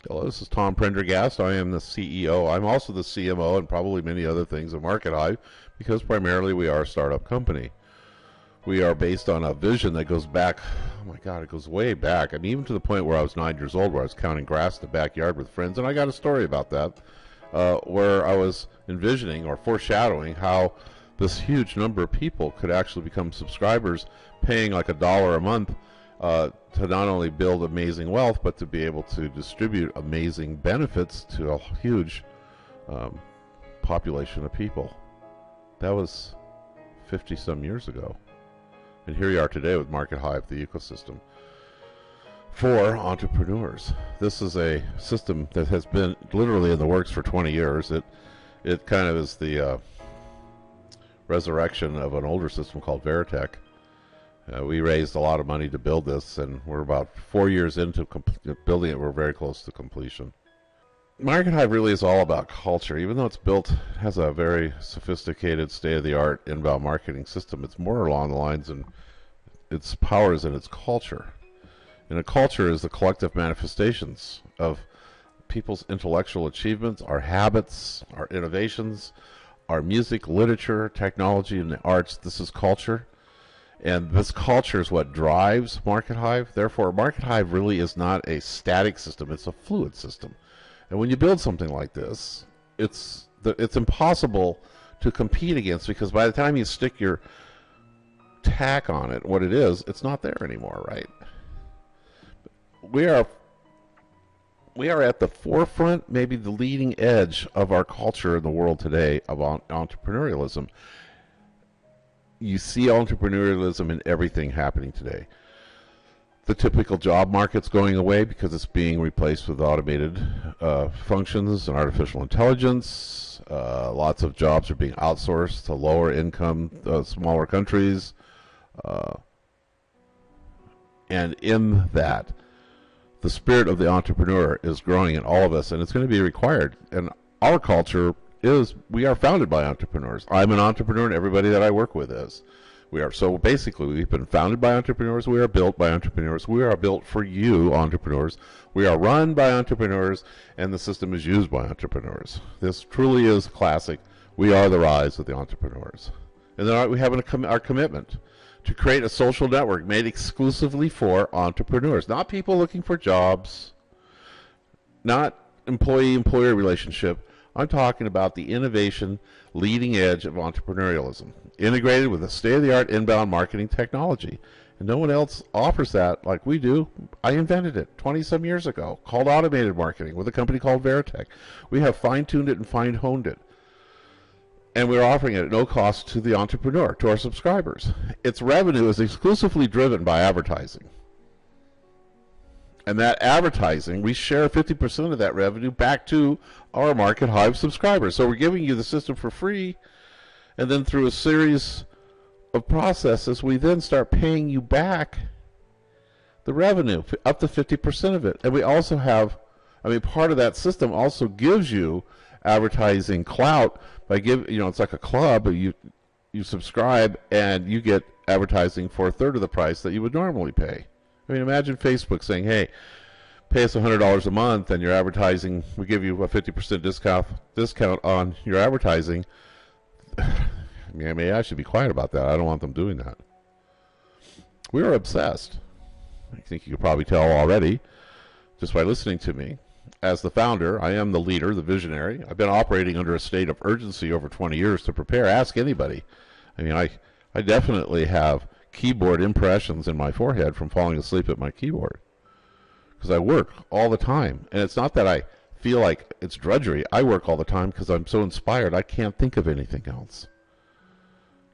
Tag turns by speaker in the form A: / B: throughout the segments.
A: Hello, this is Tom Prendergast. I am the CEO. I'm also the CMO and probably many other things at Markethive because primarily we are a startup company. We are based on a vision that goes back, oh my God, it goes way back. I mean, even to the point where I was 9 years old, where I was counting grass in the backyard with friends, and I got a story about that, where I was envisioning or foreshadowing how this huge number of people could actually become subscribers, paying like $1 a month to not only build amazing wealth, but to be able to distribute amazing benefits to a huge population of people. That was 50 some years ago. And here you are today with Markethive, the ecosystem for entrepreneurs. This is a system that has been literally in the works for 20 years. It kind of is the resurrection of an older system called Veritech. We raised a lot of money to build this, and we're about 4 years into building it. We're very close to completion. Markethive really is all about culture. Even though it's built, it has a very sophisticated, state-of-the-art inbound marketing system, it's more along the lines, and its power is in its culture. And a culture is the collective manifestations of people's intellectual achievements, our habits, our innovations, our music, literature, technology, and the arts. This is culture. And this culture is what drives Markethive. Therefore, Markethive really is not a static system. It's a fluid system. And when you build something like this, it's impossible to compete against, because by the time you stick your tack on it, what it is, it's not there anymore, right? We are at the forefront, maybe the leading edge of our culture in the world today of entrepreneurialism. You see entrepreneurialism in everything happening today. The typical job market's going away because it's being replaced with automated functions and artificial intelligence. Lots of jobs are being outsourced to lower income, smaller countries. And in that, the spirit of the entrepreneur is growing in all of us, and it's going to be required. And our culture is, we are founded by entrepreneurs. I'm an entrepreneur, and everybody that I work with is. We are. So basically, we've been founded by entrepreneurs. We are built by entrepreneurs. We are built for you, entrepreneurs. We are run by entrepreneurs, and the system is used by entrepreneurs. This truly is classic. We are the rise of the entrepreneurs. And then we have our commitment to create a social network made exclusively for entrepreneurs, not people looking for jobs, not employee-employer relationship. I'm talking about the innovation leading edge of entrepreneurialism, integrated with a state-of-the-art inbound marketing technology. And no one else offers that like we do. I invented it 20-some years ago, called automated marketing, with a company called Veritech. We have fine-tuned it and fine-honed it. And we're offering it at no cost to the entrepreneur, to our subscribers. Its revenue is exclusively driven by advertising. And that advertising, we share 50% of that revenue back to our Markethive subscribers. So we're giving you the system for free, and then through a series of processes, we then start paying you back the revenue, up to 50% of it. And we also have, part of that system also gives you advertising clout by it's like a club. You subscribe and you get advertising for a third of the price that you would normally pay. Imagine Facebook saying, hey, pay us $100 a month and your advertising, we give you a 50% discount on your advertising. I should be quiet about that. I don't want them doing that. We are obsessed. I think you could probably tell already just by listening to me. As the founder, I am the leader, the visionary. I've been operating under a state of urgency over 20 years to prepare. Ask anybody. I definitely have keyboard impressions in my forehead from falling asleep at my keyboard, because I work all the time. And it's not that I feel like it's drudgery. I work all the time because I'm so inspired I can't think of anything else.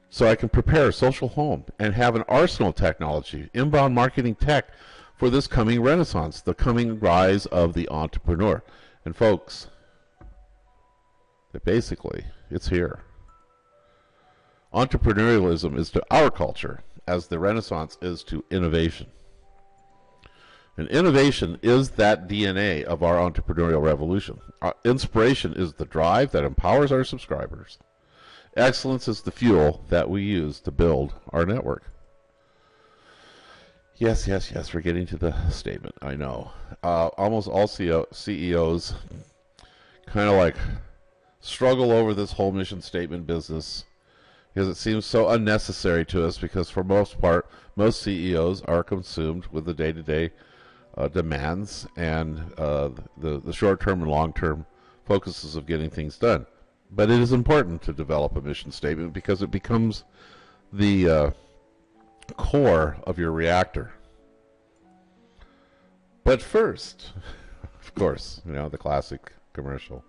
A: So I can prepare a social home and have an arsenal of technology, inbound marketing tech, for this coming renaissance, the coming rise of the entrepreneur. And folks, basically, it's here. Entrepreneurialism is to our culture as the Renaissance is to innovation. And innovation is that DNA of our entrepreneurial revolution. Our inspiration is the drive that empowers our subscribers. Excellence is the fuel that we use to build our network. Yes, yes, yes. We're getting to the statement. I know. Almost all CEOs kind of like struggle over this whole mission statement business because it seems so unnecessary to us, because for most part, most CEOs are consumed with the day-to-day demands and the short-term and long-term focuses of getting things done. But it is important to develop a mission statement because it becomes the core of your reactor. But first, of course, the classic commercial.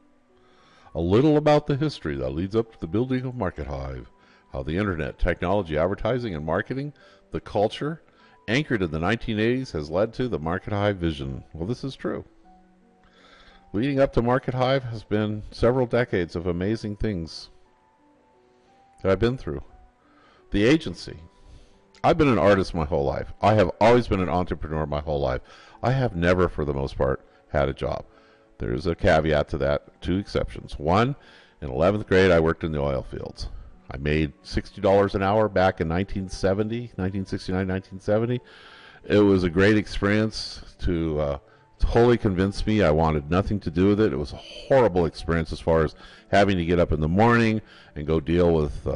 A: A little about the history that leads up to the building of Markethive, how the internet, technology, advertising, and marketing, the culture, anchored in the 1980s, has led to the Markethive vision. Well, this is true. Leading up to Markethive has been several decades of amazing things that I've been through. The agency. I've been an artist my whole life. I have always been an entrepreneur my whole life. I have never, for the most part, had a job. There's a caveat to that, two exceptions. One, in 11th grade, I worked in the oil fields. I made $60 an hour back in 1969, 1970. It was a great experience to totally convince me I wanted nothing to do with it. It was a horrible experience as far as having to get up in the morning and go deal with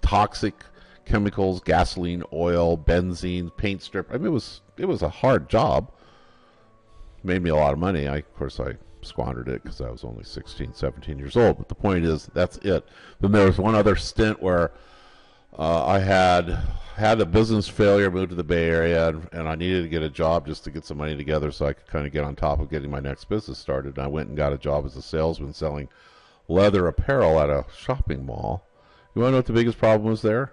A: toxic chemicals, gasoline, oil, benzene, paint strip. I mean, it was a hard job. Made me a lot of money. Of course, I squandered it because I was only 16, 17 years old. But the point is, that's it. Then there was one other stint where I had a business failure, moved to the Bay Area, and I needed to get a job just to get some money together so I could kind of get on top of getting my next business started. And I went and got a job as a salesman selling leather apparel at a shopping mall. You want to know what the biggest problem was there?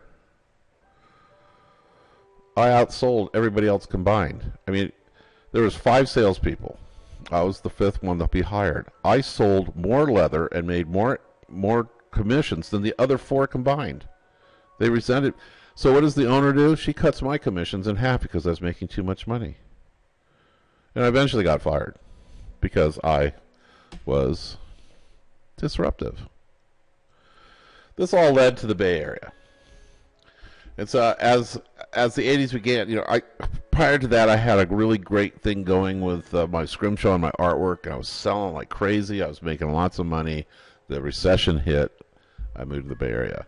A: I outsold everybody else combined. I mean, there was 5 salespeople. I was the 5th one to be hired. I sold more leather and made more commissions than the other 4 combined. They resented. So what does the owner do? She cuts my commissions in half because I was making too much money. And I eventually got fired because I was disruptive. This all led to the Bay Area. And so as the 80s began, prior to that, I had a really great thing going with my scrimshaw and my artwork. I was selling like crazy. I was making lots of money. The recession hit. I moved to the Bay Area.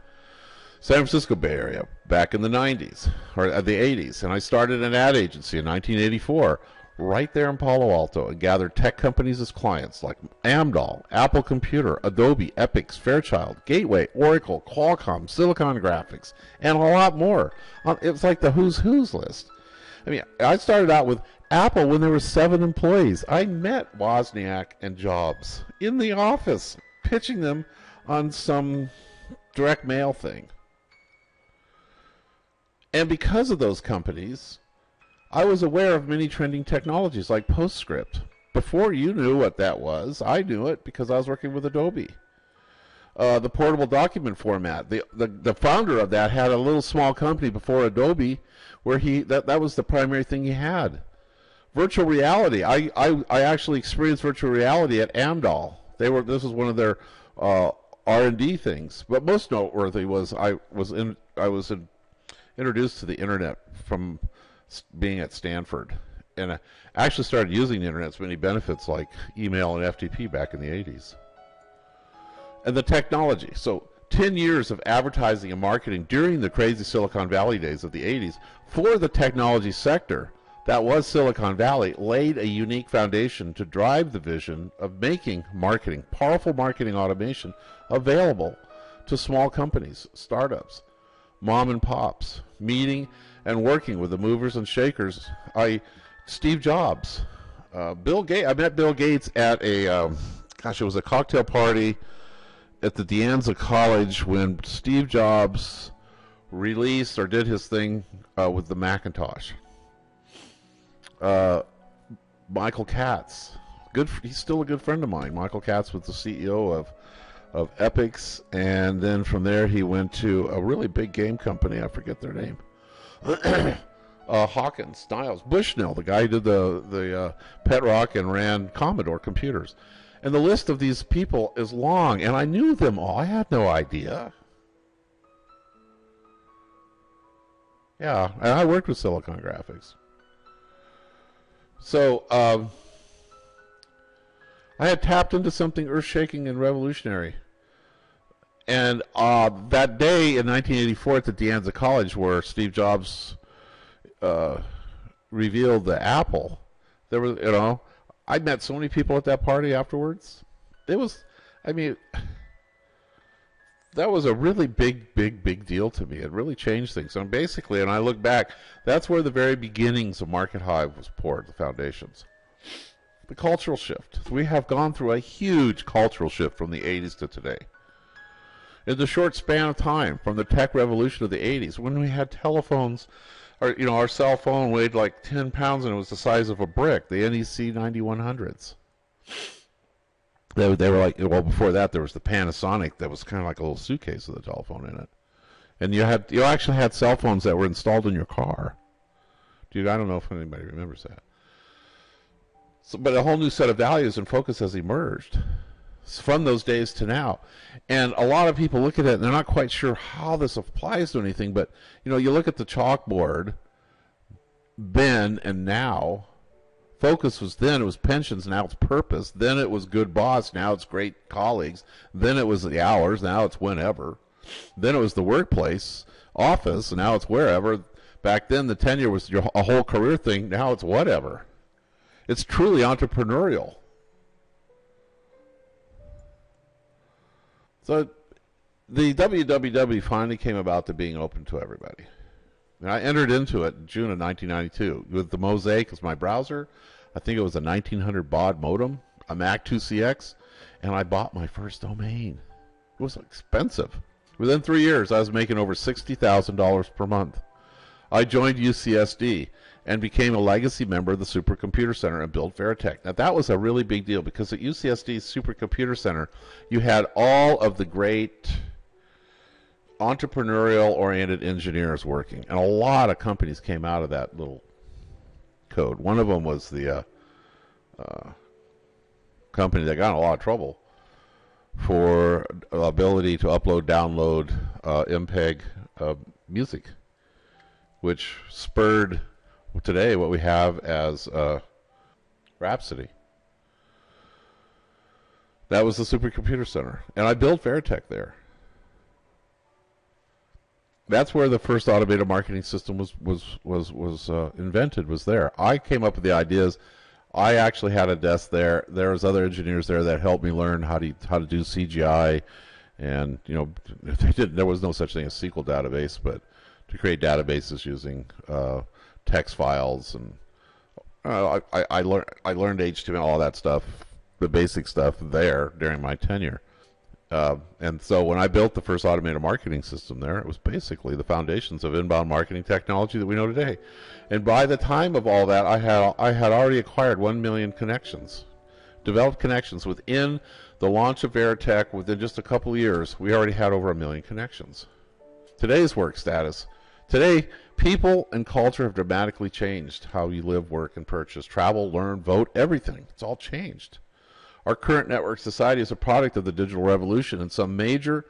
A: San Francisco Bay Area back in the 90s, or the 80s. And I started an ad agency in 1984 right there in Palo Alto and gathered tech companies as clients like Amdahl, Apple Computer, Adobe, Epix, Fairchild, Gateway, Oracle, Qualcomm, Silicon Graphics, and a lot more. It was like the who's list. I mean, I started out with Apple when there were 7 employees. I met Wozniak and Jobs in the office, pitching them on some direct mail thing. And because of those companies, I was aware of many trending technologies like PostScript. Before you knew what that was, I knew it because I was working with Adobe. The portable document format. The founder of that had a little small company before Adobe where that was the primary thing he had. Virtual reality. I actually experienced virtual reality at Amdahl. This was one of their R&D things. But most noteworthy was I was introduced to the internet from being at Stanford, and I actually started using the internet's many benefits like email and FTP back in the 80s. And the technology. So 10 years of advertising and marketing during the crazy Silicon Valley days of the 80s for the technology sector that was Silicon Valley laid a unique foundation to drive the vision of making marketing, powerful marketing automation, available to small companies, startups, mom and pops, meeting and working with the movers and shakers. Steve Jobs, Bill Gates. I met Bill Gates at it was a cocktail party at the De Anza College when Steve Jobs released or did his thing with the Macintosh. Michael Katz, he's still a good friend of mine. Michael Katz was the CEO of Epix, and then from there he went to a really big game company. I forget their name. Hawkins, Stiles, Bushnell, the guy who did the Pet Rock and ran Commodore computers. And the list of these people is long, and I knew them all. I had no idea. Yeah, and I worked with Silicon Graphics. So I had tapped into something earth-shaking and revolutionary. And that day in 1984 at the De Anza College, where Steve Jobs revealed the Apple, there was, I met so many people at that party afterwards. It was, I mean, that was a really big deal to me. It really changed things. And basically, and I look back, that's where the very beginnings of Markethive was poured, the foundations. The cultural shift. We have gone through a huge cultural shift from the 80s to today. In the short span of time, from the tech revolution of the 80s, when we had telephones, or our cell phone weighed like 10 pounds and it was the size of a brick, the NEC 9100s. They were like, well, before that there was the Panasonic that was kind of like a little suitcase with a telephone in it. And you actually had cell phones that were installed in your car. Dude, I don't know if anybody remembers that. So, but a whole new set of values and focus has emerged from those days to now. And a lot of people look at it and they're not quite sure how this applies to anything, but you look at the chalkboard then and now. Focus was then, it was pensions, now it's purpose. Then it was good boss, now it's great colleagues. Then it was the hours, now it's whenever. Then it was the workplace, office, and now it's wherever. Back then the tenure was a whole career thing, now it's whatever. It's truly entrepreneurial. So the www finally came about to being open to everybody. And I entered into it in June of 1992 with the Mosaic as my browser. I think it was a 1900 baud modem, a Mac 2CX, and I bought my first domain. It was expensive. Within 3 years, I was making over $60,000 per month. I joined UCSD and became a legacy member of the Supercomputer Center and built Veritech. Now, that was a really big deal because at UCSD's Supercomputer Center, you had all of the great entrepreneurial-oriented engineers working, and a lot of companies came out of that little code. One of them was the company that got in a lot of trouble for ability to upload, download MPEG music, which spurred today what we have as Rhapsody. That was the Supercomputer Center, and I built Veritech there. That's where the first automated marketing system was invented. Was there? I came up with the ideas. I actually had a desk there. There was other engineers there that helped me learn how to do CGI, and there was no such thing as SQL database, but to create databases using text files, and I learned HTML, all that stuff, the basic stuff there during my tenure. And so when I built the first automated marketing system there, it was basically the foundations of inbound marketing technology that we know today. And by the time of all that, I had already acquired 1 million connections, developed connections. Within the launch of Veritech, within just a couple of years, we already had over 1 million connections. Today's work status. Today, people and culture have dramatically changed how you live, work, and purchase, travel, learn, vote, everything. It's all changed. Our current network society is a product of the digital revolution and some major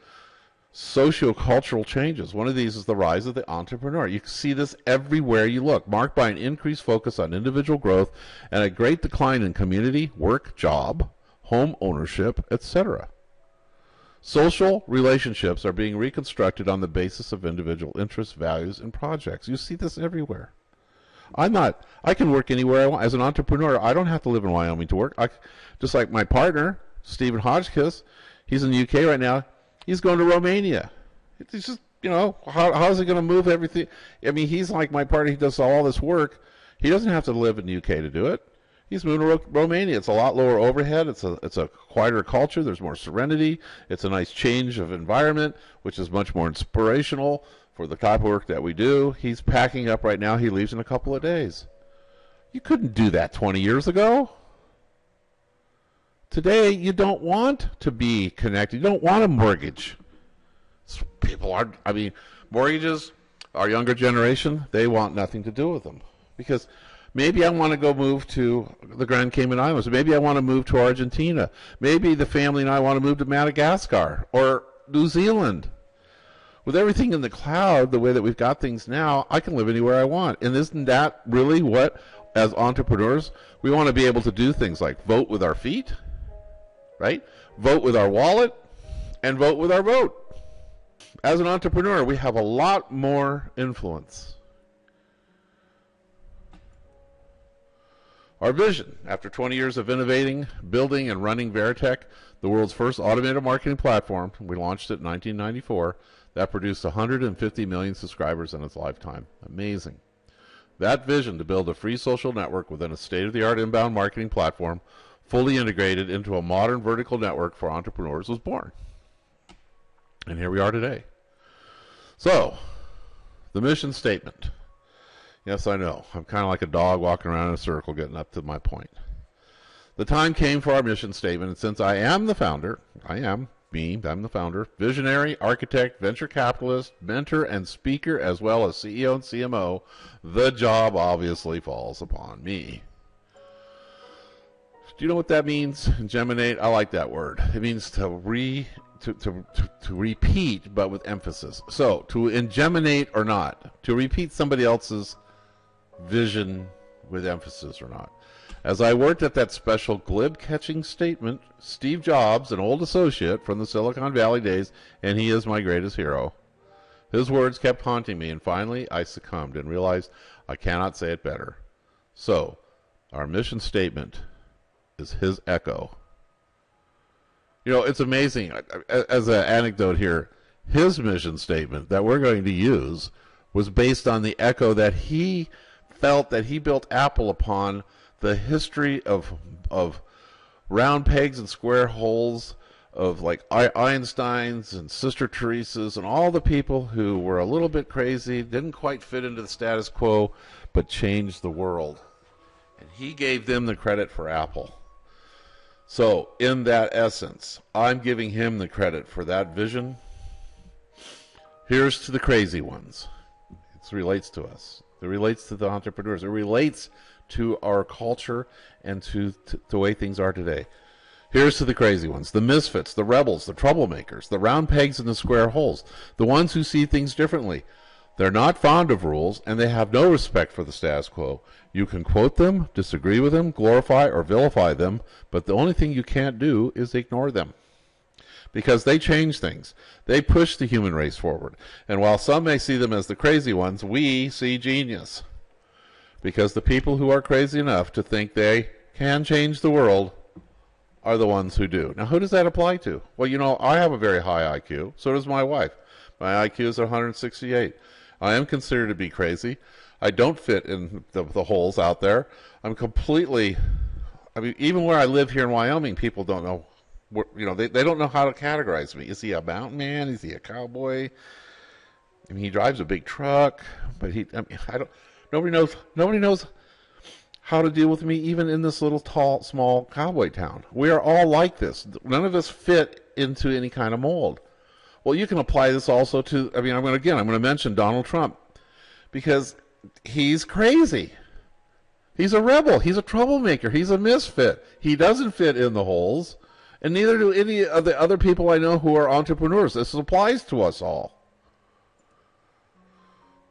A: socio-cultural changes. One of these is the rise of the entrepreneur. You can see this everywhere you look, marked by an increased focus on individual growth and a great decline in community, work, job, home ownership, etc. Social relationships are being reconstructed on the basis of individual interests, values, and projects. You see this everywhere. I can work anywhere I want. As an entrepreneur, I don't have to live in Wyoming to work. Just like my partner, Stephen Hodgkiss, he's in the UK right now. He's going to Romania. It's just, how is he going to move everything? I mean, he's like my partner. He does all this work. He doesn't have to live in the UK to do it. He's moving to Romania. It's a lot lower overhead. It's a quieter culture. There's more serenity. It's a nice change of environment, which is much more inspirational for the type of work that we do. He's packing up right now. He leaves in a couple of days. You couldn't do that 20 years ago. Today, you don't want to be connected. You don't want a mortgage. Mortgages, our younger generation, they want nothing to do with them. Because maybe I want to go move to the Grand Cayman Islands. Maybe I want to move to Argentina. Maybe the family and I want to move to Madagascar or New Zealand. With everything in the cloud, the way that we've got things now, I can live anywhere I want. And isn't that really what, as entrepreneurs, we want to be able to do things like vote with our feet, right? Vote with our wallet, and vote with our vote. As an entrepreneur, we have a lot more influence. Our vision, after 20 years of innovating, building, and running Veritech, the world's first automated marketing platform, we launched it in 1994, that produced 150 million subscribers in its lifetime. Amazing. That vision to build a free social network within a state-of-the-art inbound marketing platform, fully integrated into a modern vertical network for entrepreneurs, was born. And here we are today. So, the mission statement. Yes, I know. I'm kind of like a dog walking around in a circle getting up to my point. The time came for our mission statement, and since I am the founder, I'm the founder, visionary, architect, venture capitalist, mentor, and speaker, as well as CEO and CMO, the job obviously falls upon me. Do you know what that means? Geminate, I like that word. It means to repeat, but with emphasis. So, to ingeminate or not, to repeat somebody else's vision with emphasis or not. As I worked at that special glib-catching statement, Steve Jobs, an old associate from the Silicon Valley days, and he is my greatest hero, his words kept haunting me, and finally I succumbed and realized I cannot say it better. So, our mission statement is his echo. You know, it's amazing. As an anecdote here, his mission statement that we're going to use was based on the echo that he felt that he built Apple upon, the history of round pegs and square holes, of like Einstein's and Sister Teresa's and all the people who were a little bit crazy, didn't quite fit into the status quo, but changed the world. And he gave them the credit for Apple. So, in that essence, I'm giving him the credit for that vision. Here's to the crazy ones. It relates to us. It relates to the entrepreneurs. It relates to our culture and to the way things are today. Here's to the crazy ones, the misfits, the rebels, the troublemakers, the round pegs in the square holes, the ones who see things differently. They're not fond of rules, and they have no respect for the status quo. You can quote them, disagree with them, glorify or vilify them, but the only thing you can't do is ignore them. Because they change things. They push the human race forward. And while some may see them as the crazy ones, we see genius. Because the people who are crazy enough to think they can change the world are the ones who do. Now, who does that apply to? Well, you know, I have a very high IQ. So does my wife. My IQ is 168. I am considered to be crazy. I don't fit in the holes out there. I'm completely, I mean, even where I live here in Wyoming, people don't know, you know, they don't know how to categorize me. Is he a mountain man? Is he a cowboy? I mean, he drives a big truck, but nobody knows how to deal with me even in this little small cowboy town. We are all like this. None of us fit into any kind of mold. Well, you can apply this also to, I mean, I'm going to mention Donald Trump because he's crazy. He's a rebel. He's a troublemaker. He's a misfit. He doesn't fit in the holes, and neither do any of the other people I know who are entrepreneurs. This applies to us all.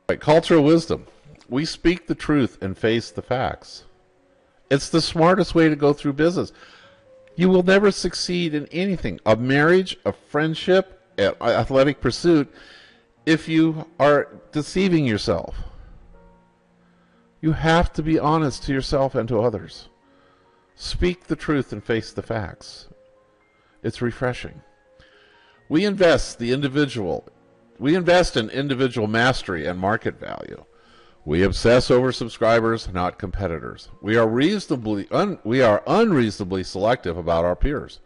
A: Right, cultural wisdom. We speak the truth and face the facts. It's the smartest way to go through business. You will never succeed in anything, a marriage, a friendship, an athletic pursuit, if you are deceiving yourself. You have to be honest to yourself and to others. Speak the truth and face the facts. It's refreshing. We invest in individual mastery and market value. We obsess over subscribers, not competitors. We are unreasonably selective about our peers.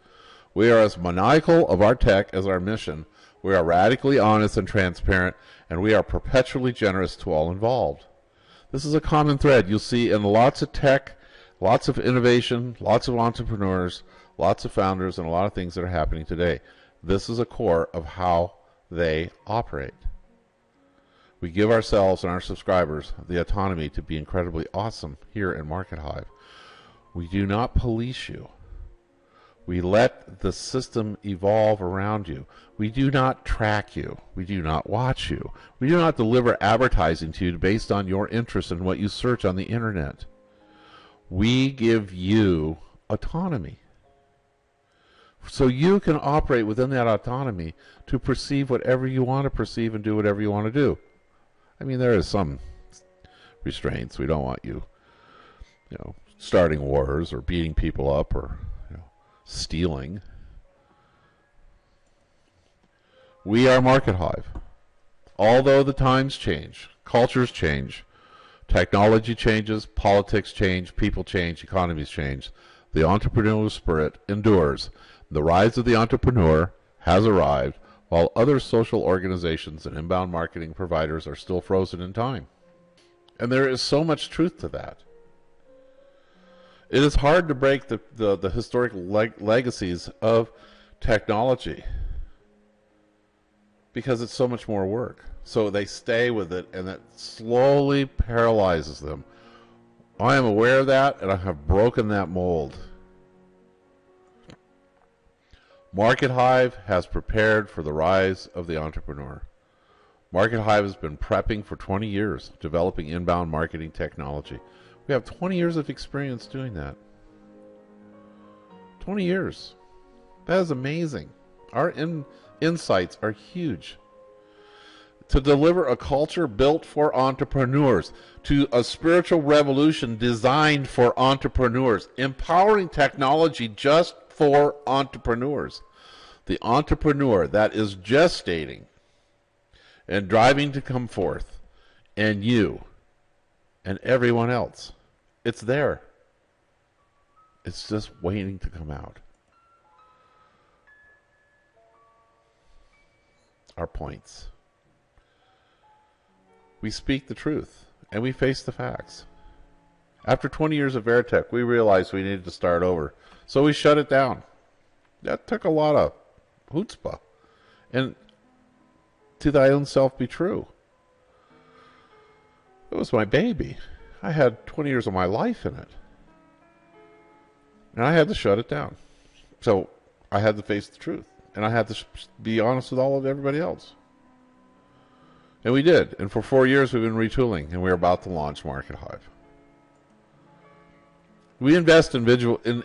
A: We are as maniacal of our tech as our mission. We are radically honest and transparent, and we are perpetually generous to all involved. This is a common thread you'll see in lots of tech, lots of innovation, lots of entrepreneurs, lots of founders, and a lot of things that are happening today. This is a core of how they operate. We give ourselves and our subscribers the autonomy to be incredibly awesome here in Markethive. We do not police you. We let the system evolve around you. We do not track you. We do not watch you. We do not deliver advertising to you based on your interest in what you search on the internet. We give you autonomy. So you can operate within that autonomy to perceive whatever you want to perceive and do whatever you want to do. I mean, there is some restraints. We don't want you, starting wars or beating people up or stealing. We are Markethive. Although the times change, cultures change, technology changes, politics change, people change, economies change, the entrepreneurial spirit endures. The rise of the entrepreneur has arrived, while other social organizations and inbound marketing providers are still frozen in time. And there is so much truth to that. It is hard to break the historical legacies of technology because it's so much more work. So they stay with it, and it slowly paralyzes them. I am aware of that, and I have broken that mold. Markethive has prepared for the rise of the entrepreneur. Markethive has been prepping for 20 years, developing inbound marketing technology. We have 20 years of experience doing that. 20 years. That is amazing. Our insights are huge. To deliver a culture built for entrepreneurs, to a spiritual revolution designed for entrepreneurs, empowering technology just for entrepreneurs. The entrepreneur that is gestating and driving to come forth, and you and everyone else. It's there. It's just waiting to come out. Our points. We speak the truth, and we face the facts. After 20 years of Veritech, we realized we needed to start over. So we shut it down. That took a lot of chutzpah. And to thy own self be true. It was my baby. I had 20 years of my life in it. And I had to shut it down. So I had to face the truth. And I had to be honest with all of everybody else. And we did. And for 4 years we've been retooling. And we're about to launch Markethive. We invest in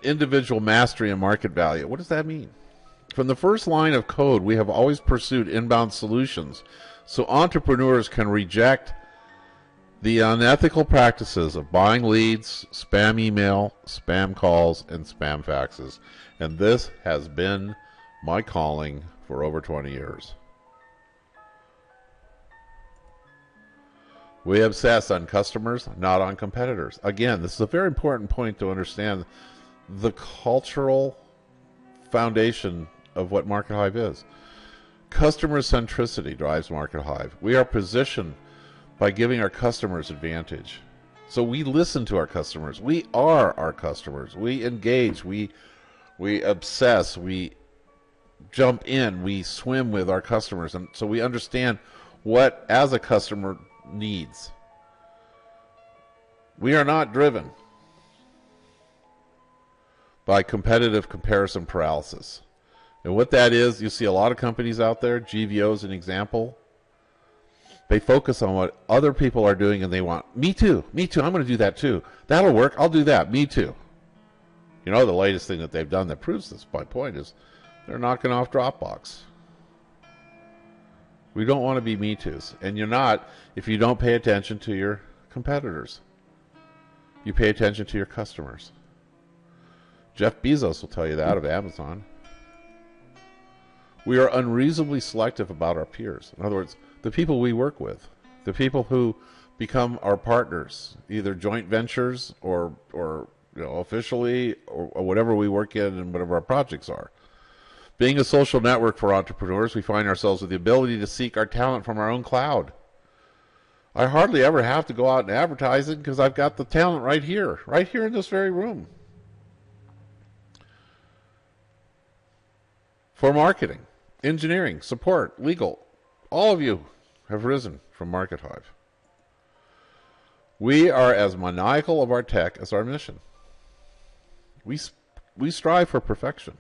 A: individual mastery and market value. What does that mean? From the first line of code, we have always pursued inbound solutions so entrepreneurs can reject the unethical practices of buying leads, spam email, spam calls, and spam faxes. And this has been my calling for over 20 years. We obsess on customers, not on competitors. Again, this is a very important point to understand the cultural foundation of what Markethive is. Customer centricity drives Markethive. We are positioned by giving our customers advantage. So we listen to our customers. We are our customers. We engage. We obsess. We jump in. We swim with our customers. And so we understand what, as a customer, needs. We are not driven by competitive comparison paralysis. And what that is, you see a lot of companies out there, GVO is an example. They focus on what other people are doing and they want, me too, I'm going to do that too. That'll work, I'll do that, me too. You know, the latest thing that they've done that proves this, my point is, they're knocking off Dropbox. We don't want to be me too's. And you're not if you don't pay attention to your competitors. You pay attention to your customers. Jeff Bezos will tell you that of Amazon. We are unreasonably selective about our peers. In other words, the people we work with, the people who become our partners, either joint ventures or officially or whatever we work in and whatever our projects are. Being a social network for entrepreneurs, we find ourselves with the ability to seek our talent from our own cloud. I hardly ever have to go out and advertise it because I've got the talent right here in this very room. For marketing, engineering, support, legal, all of you have risen from Markethive. We are as maniacal of our tech as our mission. We strive for perfection.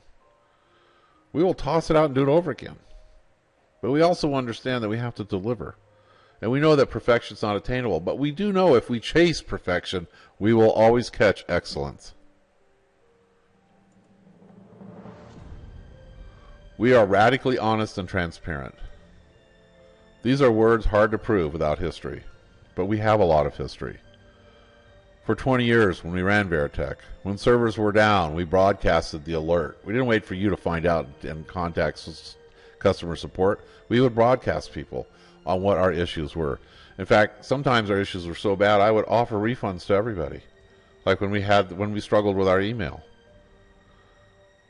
A: We will toss it out and do it over again. But we also understand that we have to deliver. And we know that perfection is not attainable. But we do know if we chase perfection, we will always catch excellence. We are radically honest and transparent. These are words hard to prove without history. But we have a lot of history. For 20 years, when we ran Veritech, when servers were down, we broadcasted the alert. We didn't wait for you to find out and contact customer support. We would broadcast people on what our issues were. In fact, sometimes our issues were so bad, I would offer refunds to everybody. Like when we struggled with our email.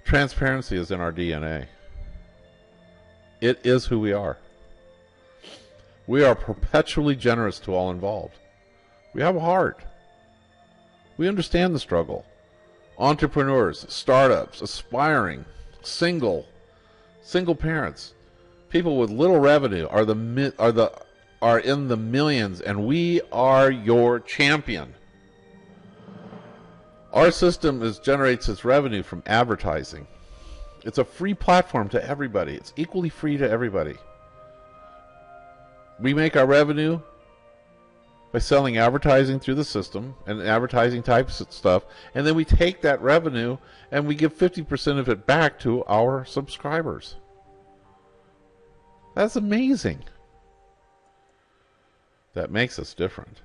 A: Transparency is in our DNA. It is who we are. We are perpetually generous to all involved. We have a heart. We understand the struggle. Entrepreneurs, startups, aspiring, single parents, people with little revenue are in the millions, and we are your champion. Our system generates its revenue from advertising. It's a free platform to everybody. It's equally free to everybody. We make our revenue by selling advertising through the system and advertising types of stuff, and then we take that revenue and we give 50% of it back to our subscribers. That's amazing. That makes us different.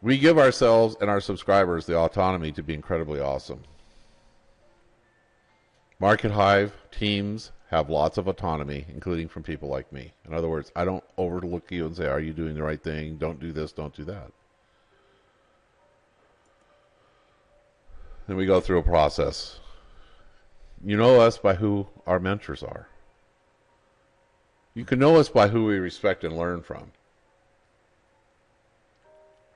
A: We give ourselves and our subscribers the autonomy to be incredibly awesome. Markethive teams have lots of autonomy, including from people like me. In other words, I don't overlook you and say, are you doing the right thing? Don't do this, don't do that. Then we go through a process. You know us by who our mentors are. You can know us by who we respect and learn from.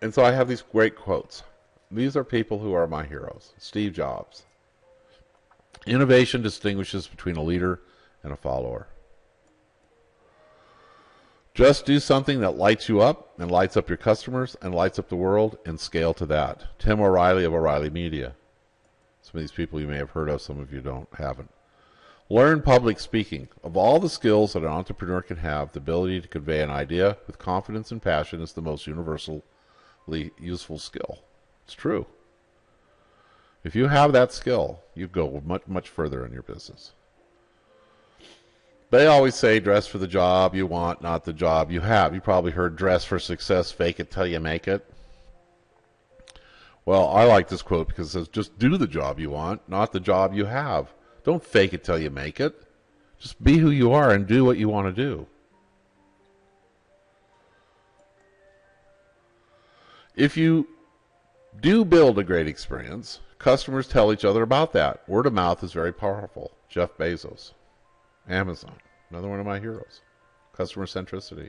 A: And so I have these great quotes. These are people who are my heroes. Steve Jobs. Innovation distinguishes between a leader and a follower. Just do something that lights you up and lights up your customers and lights up the world, and scale to that. Tim O'Reilly of O'Reilly Media. Some of these people you may have heard of, some of you haven't. Learn public speaking. Of all the skills that an entrepreneur can have, the ability to convey an idea with confidence and passion is the most universally useful skill. It's true. If you have that skill, you go much, much further in your business. They always say dress for the job you want, not the job you have. You probably heard dress for success, fake it till you make it. Well, I like this quote because it says just do the job you want, not the job you have. Don't fake it till you make it. Just be who you are and do what you want to do. If you do build a great experience, customers tell each other about that. Word of mouth is very powerful. Jeff Bezos, Amazon, another one of my heroes. Customer centricity.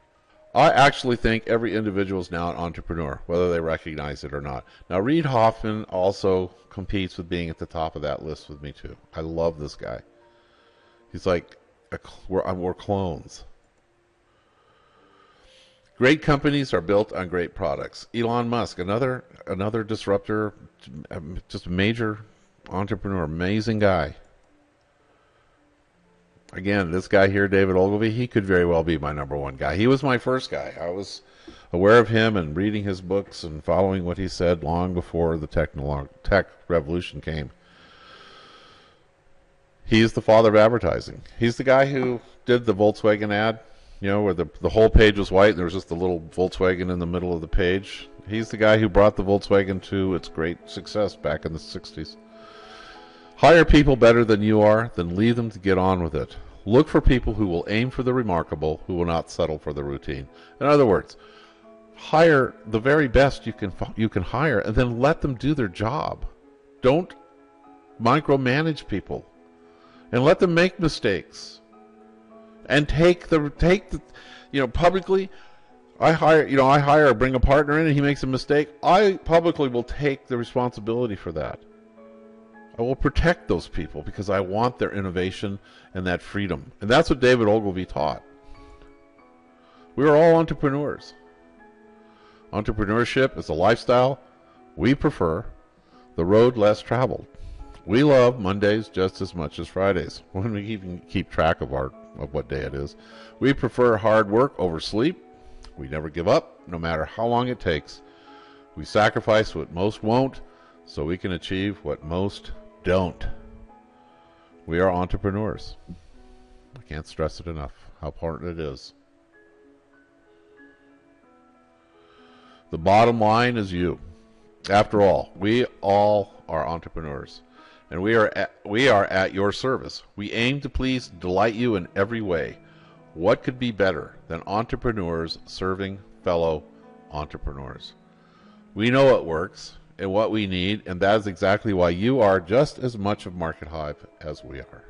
A: I actually think every individual is now an entrepreneur, whether they recognize it or not. Now, Reid Hoffman also competes with being at the top of that list with me, too. I love this guy. He's like, we're clones. Great companies are built on great products. Elon Musk, another disruptor, just a major entrepreneur, amazing guy. Again, this guy here, David Ogilvy, he could very well be my number one guy. He was my first guy. I was aware of him and reading his books and following what he said long before the tech revolution came. He's the father of advertising. He's the guy who did the Volkswagen ad, where the whole page was white and there was just a little Volkswagen in the middle of the page. He's the guy who brought the Volkswagen to its great success back in the 60s. Hire people better than you are, then leave them to get on with it. Look for people who will aim for the remarkable, who will not settle for the routine. In other words, hire the very best you can hire, and then let them do their job. Don't micromanage people, and let them make mistakes. And take the publicly. I hire or bring a partner in, and he makes a mistake. I publicly will take the responsibility for that. I will protect those people because I want their innovation and that freedom. And that's what David Ogilvy taught. We are all entrepreneurs. Entrepreneurship is a lifestyle we prefer, the road less traveled. We love Mondays just as much as Fridays, when we even keep track of what day it is. We prefer hard work over sleep. We never give up, no matter how long it takes. We sacrifice what most won't, so we can achieve what most don't. We are entrepreneurs. I can't stress it enough, how important it is. The bottom line is you. After all, we all are entrepreneurs, and we are at your service. We aim to please, delight you in every way. What could be better than entrepreneurs serving fellow entrepreneurs? We know what works and what we need, and that is exactly why you are just as much of Markethive as we are.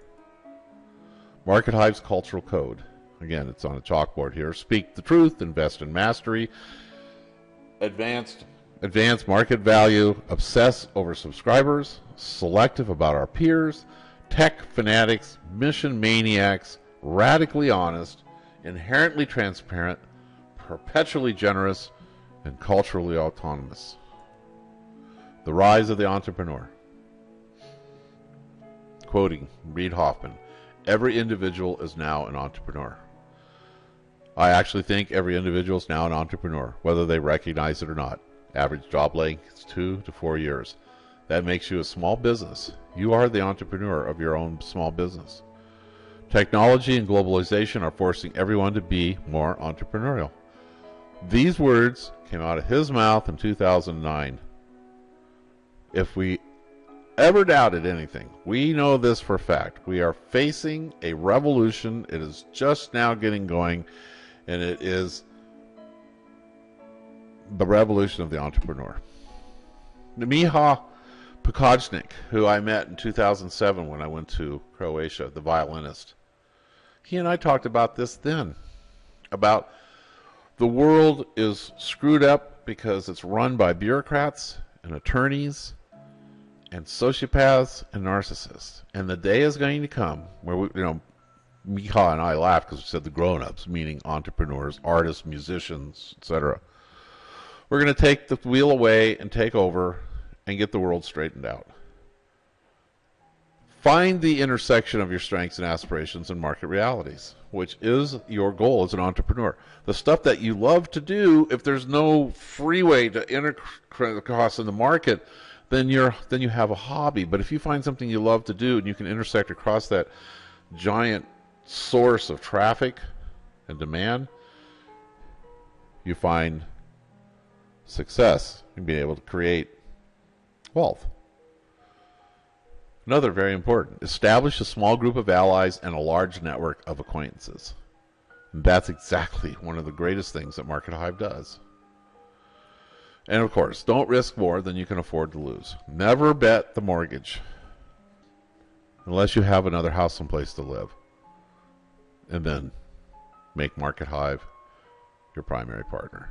A: Markethive's cultural code. Again, it's on a chalkboard here. Speak the truth, invest in mastery, advance market value, obsess over subscribers, selective about our peers, tech fanatics, mission maniacs, radically honest, inherently transparent, perpetually generous, and culturally autonomous. The rise of the entrepreneur. Quoting Reid Hoffman, every individual is now an entrepreneur. I actually think every individual is now an entrepreneur, whether they recognize it or not. Average job length is 2 to 4 years. That makes you a small business. You are the entrepreneur of your own small business. Technology and globalization are forcing everyone to be more entrepreneurial. These words came out of his mouth in 2009. If we ever doubted anything, we know this for a fact. We are facing a revolution. It is just now getting going, and it is the revolution of the entrepreneur. Miha Pokajnik, who I met in 2007 when I went to Croatia, the violinist, he and I talked about this then, about the world is screwed up because it's run by bureaucrats and attorneys and sociopaths and narcissists. And the day is going to come where Miha and I laughed because we said the grown-ups, meaning entrepreneurs, artists, musicians, etc. We're going to take the wheel away and take over and get the world straightened out. Find the intersection of your strengths and aspirations and market realities, which is your goal as an entrepreneur. The stuff that you love to do, if there's no freeway to enter across in the market, then you have a hobby. But if you find something you love to do and you can intersect across that giant source of traffic and demand, you find success in being able to create wealth. Another very important, establish a small group of allies and a large network of acquaintances. And that's exactly one of the greatest things that Markethive does. And of course, don't risk more than you can afford to lose. Never bet the mortgage unless you have another house someplace to live. And then make Markethive your primary partner.